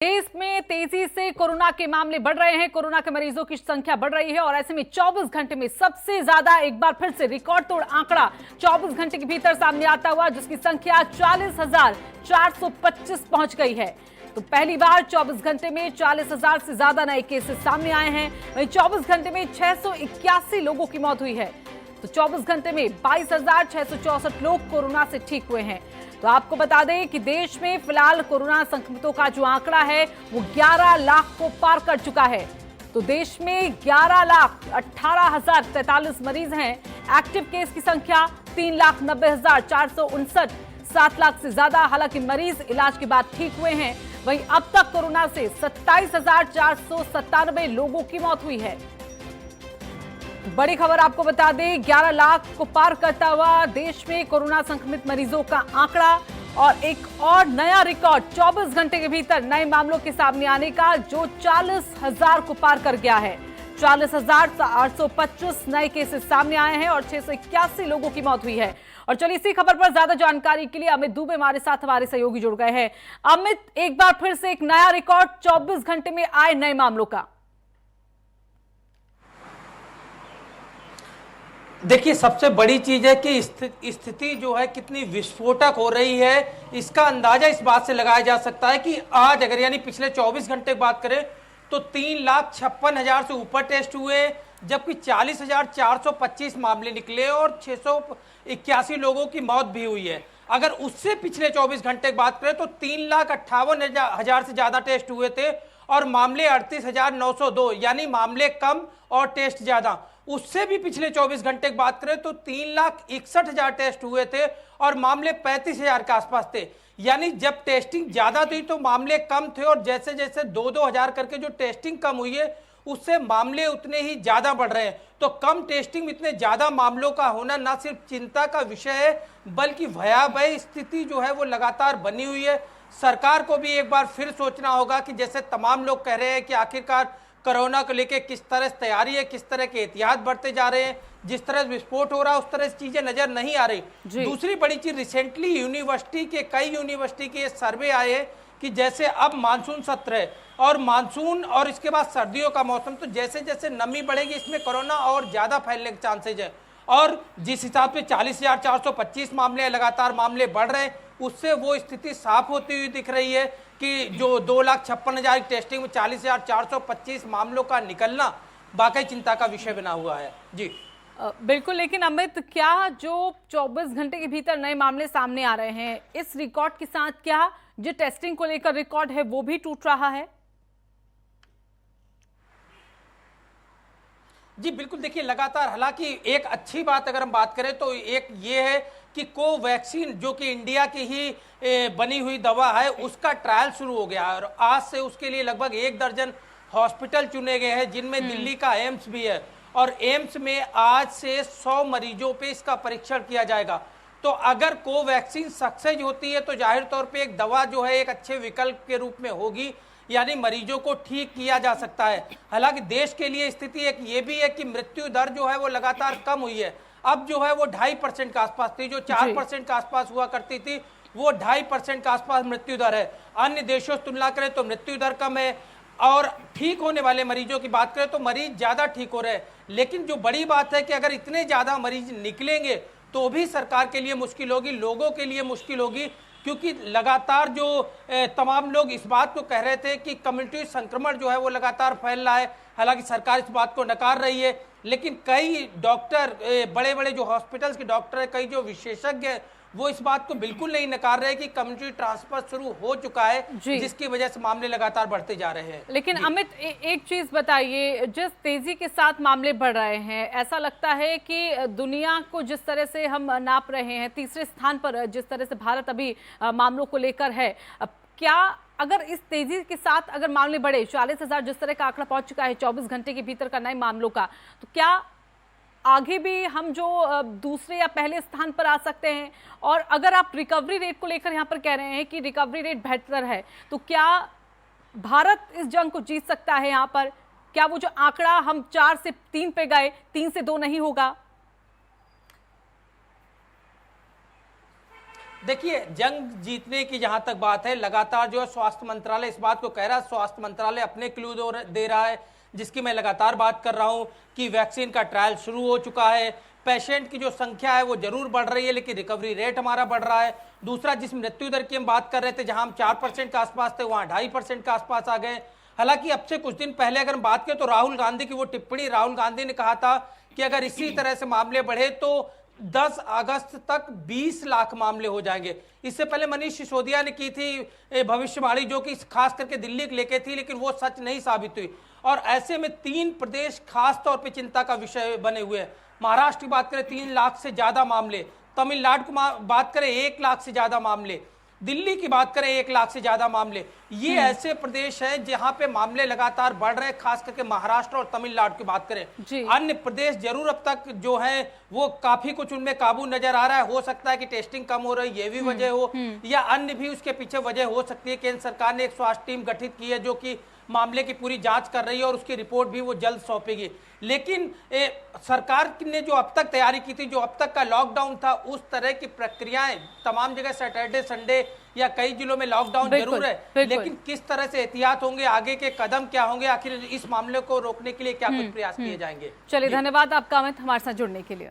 देश में तेजी से कोरोना के मामले बढ़ रहे हैं। कोरोना के मरीजों की संख्या बढ़ रही है और ऐसे में 24 घंटे में सबसे ज्यादा एक बार फिर से रिकॉर्ड तोड़ आंकड़ा 24 घंटे के भीतर सामने आता हुआ, जिसकी संख्या 40,425 पहुंच गई है। तो पहली बार 24 घंटे में 40,000 से ज्यादा नए केसेस सामने आए हैं। वहीं 24 घंटे में 681 लोगों की मौत हुई है। तो 24 घंटे में 22,664 लोग कोरोना से ठीक हुए हैं। तो आपको बता दें कि देश में फिलहाल कोरोना संक्रमितों का जो आंकड़ा है वो 11 लाख को पार कर चुका है। तो देश में 11,18,043 मरीज हैं। एक्टिव केस की संख्या 3,90,459, 7 लाख से ज्यादा। हालांकि मरीज इलाज के बाद ठीक हुए हैं। वहीं अब तक कोरोना से 27,497 लोगों की मौत हुई है। बड़ी खबर आपको बता दें, 11 लाख को पार करता हुआ देश में कोरोना संक्रमित मरीजों का आंकड़ा और एक और नया रिकॉर्ड 24 घंटे के भीतर नए मामलों के सामने आने का, जो 40,000 को पार कर गया है। 40,825 नए केसेस सामने आए हैं और 681 लोगों की मौत हुई है। और चलिए इसी खबर पर ज्यादा जानकारी के लिए अमित दुबे हमारे साथ हमारे सहयोगी जुड़ गए हैं। अमित, एक बार फिर से एक नया रिकॉर्ड 24 घंटे में आए नए मामलों का। देखिए, सबसे बड़ी चीज है कि स्थिति जो है कितनी विस्फोटक हो रही है, इसका अंदाजा इस बात से लगाया जा सकता है कि आज अगर यानी पिछले 24 घंटे की बात करें तो 3,56,000 से ऊपर टेस्ट हुए, जबकि 40,425 मामले निकले और 681 लोगों की मौत भी हुई है। अगर उससे पिछले 24 घंटे की बात करें तो 3,58,000 से ज्यादा टेस्ट हुए थे और मामले 38,902, यानी मामले कम और टेस्ट ज्यादा। उससे भी पिछले 24 घंटे की बात करें तो 3,61,000 टेस्ट हुए थे और मामले 35,000 के आसपास थे। यानी जब टेस्टिंग ज्यादा थी तो मामले कम थे, और जैसे जैसे 2-2 हजार करके जो टेस्टिंग कम हुई है उससे मामले उतने ही ज्यादा बढ़ रहे हैं। तो कम टेस्टिंग में इतने ज्यादा मामलों का होना न सिर्फ चिंता का विषय है, बल्कि भयावह स्थिति जो है वो लगातार बनी हुई है। सरकार को भी एक बार फिर सोचना होगा कि जैसे तमाम लोग कह रहे हैं कि आखिरकार कोरोना को लेकर किस तरह से तैयारी है, किस तरह के एहतियात बढ़ते जा रहे हैं, जिस तरह से विस्फोट हो रहा है उस तरह से चीजें नजर नहीं आ रही। दूसरी बड़ी चीज, रिसेंटली कई यूनिवर्सिटी के सर्वे आए हैं कि जैसे अब मानसून सत्र है और मानसून और इसके बाद सर्दियों का मौसम, तो जैसे जैसे नमी बढ़ेगी इसमें कोरोना और ज्यादा फैलने के चांसेज है। और जिस हिसाब से 40,425 मामले लगातार मामले बढ़ रहे हैं, उससे वो स्थिति साफ होती हुई दिख रही है कि जो 2,56,000 टेस्टिंग में 40,425 मामलों का निकलना वाकई चिंता का विषय बना हुआ है। जी बिल्कुल, लेकिन अमित, क्या जो 24 घंटे के भीतर नए मामले सामने आ रहे हैं, इस रिकॉर्ड के साथ क्या जो टेस्टिंग को लेकर रिकॉर्ड है वो भी टूट रहा है? जी बिल्कुल, देखिए लगातार, हालांकि एक अच्छी बात अगर हम बात करें तो एक ये है कि कोवैक्सीन जो कि इंडिया की ही बनी हुई दवा है, उसका ट्रायल शुरू हो गया और आज से उसके लिए लगभग 1 दर्जन हॉस्पिटल चुने गए हैं, जिनमें दिल्ली का एम्स भी है। और एम्स में आज से 100 मरीजों पे इसका परीक्षण किया जाएगा। तो अगर कोवैक्सीन सक्सेस होती है तो जाहिर तौर पे एक दवा जो है एक अच्छे विकल्प के रूप में होगी, यानी मरीजों को ठीक किया जा सकता है। हालांकि देश के लिए स्थिति एक ये भी है कि मृत्यु दर जो है वो लगातार कम हुई है। अब जो है वो 2.5% के आसपास थी, जो 4% के आसपास हुआ करती थी वो 2.5% के आसपास मृत्यु दर है। अन्य देशों से तुलना करें तो मृत्यु दर कम है। और ठीक होने वाले मरीजों की बात करें तो मरीज ज्यादा ठीक हो रहे हैं। लेकिन जो बड़ी बात है कि अगर इतने ज्यादा मरीज निकलेंगे तो भी सरकार के लिए मुश्किल होगी, लोगों के लिए मुश्किल होगी, क्योंकि लगातार जो तमाम लोग इस बात को कह रहे थे कि कम्युनिटी संक्रमण जो है वो लगातार फैल रहा है। हालांकि सरकार इस बात को नकार रही है, लेकिन कई डॉक्टर, बड़े बड़े जो हॉस्पिटल्स के डॉक्टर है, कई जो विशेषज्ञ है, वो इस बात को बिल्कुल नहीं नकार रहे कि कम्युनिटी ट्रांसफर शुरू हो चुका है, जिसकी वजह से मामले लगातार बढ़ते जा रहे हैं। लेकिन अमित, एक चीज बताइए, जिस तेजी के साथ मामले बढ़ रहे हैं, ऐसा लगता है कि दुनिया को जिस तरह से हम नाप रहे हैं, तीसरे स्थान पर जिस तरह से भारत अभी मामलों को लेकर है, क्या अगर इस तेजी के साथ अगर मामले बढ़े, 40,000 जिस तरह का आंकड़ा पहुंच चुका है 24 घंटे के भीतर का नए मामलों का, तो क्या आगे भी हम जो दूसरे या पहले स्थान पर आ सकते हैं? और अगर आप रिकवरी रेट को लेकर यहाँ पर कह रहे हैं कि रिकवरी रेट बेहतर है, तो क्या भारत इस जंग को जीत सकता है यहाँ पर? क्या वो जो आंकड़ा हम 4 से 3 पे गए, 3 से 2 नहीं होगा? देखिए, जंग जीतने की जहां तक बात है, लगातार जो है स्वास्थ्य मंत्रालय इस बात को कह रहा है, स्वास्थ्य मंत्रालय अपने क्लू दे रहा है, जिसकी मैं लगातार बात कर रहा हूं कि वैक्सीन का ट्रायल शुरू हो चुका है, पेशेंट की जो संख्या है वो जरूर बढ़ रही है, लेकिन रिकवरी रेट हमारा बढ़ रहा है। दूसरा, जिस मृत्यु दर की हम बात कर रहे थे, जहां हम 4% के आसपास थे, वहां 2.5% के आसपास आ गए। हालांकि अब से कुछ दिन पहले अगर हम बात करें तो राहुल गांधी की वो टिप्पणी, राहुल गांधी ने कहा था कि अगर इसी तरह से मामले बढ़े तो 10 अगस्त तक 20 लाख मामले हो जाएंगे। इससे पहले मनीष सिसोदिया ने की थी भविष्यवाणी, जो कि खास करके दिल्ली को लेके थी, लेकिन वो सच नहीं साबित हुई। और ऐसे में 3 प्रदेश खास तौर पे चिंता का विषय बने हुए हैं। महाराष्ट्र की बात करें 3 लाख से ज्यादा मामले, तमिलनाडु की बात करें 1 लाख से ज्यादा मामले, दिल्ली की बात करें 1 लाख से ज्यादा मामले। ये ऐसे प्रदेश हैं जहां पे मामले लगातार बढ़ रहे हैं, खास करके महाराष्ट्र और तमिलनाडु की बात करें। अन्य प्रदेश जरूर अब तक जो है वो काफी कुछ उनमें काबू नजर आ रहा है। हो सकता है कि टेस्टिंग कम हो रही है, ये भी वजह हो, या अन्य भी उसके पीछे वजह हो सकती है। केंद्र सरकार ने एक स्वास्थ्य टीम गठित की है जो कि मामले की पूरी जांच कर रही है और उसकी रिपोर्ट भी वो जल्द सौंपेगी। लेकिन सरकार ने जो अब तक तैयारी की थी, जो अब तक का लॉकडाउन था, उस तरह की प्रक्रियाएं तमाम जगह सैटरडे संडे या कई जिलों में लॉकडाउन जरूर है, लेकिन किस तरह से एहतियात होंगे, आगे के कदम क्या होंगे, आखिर इस मामले को रोकने के लिए क्या कुछ प्रयास किए जाएंगे। चलिए, धन्यवाद आपका अमित, हमारे साथ जुड़ने के लिए।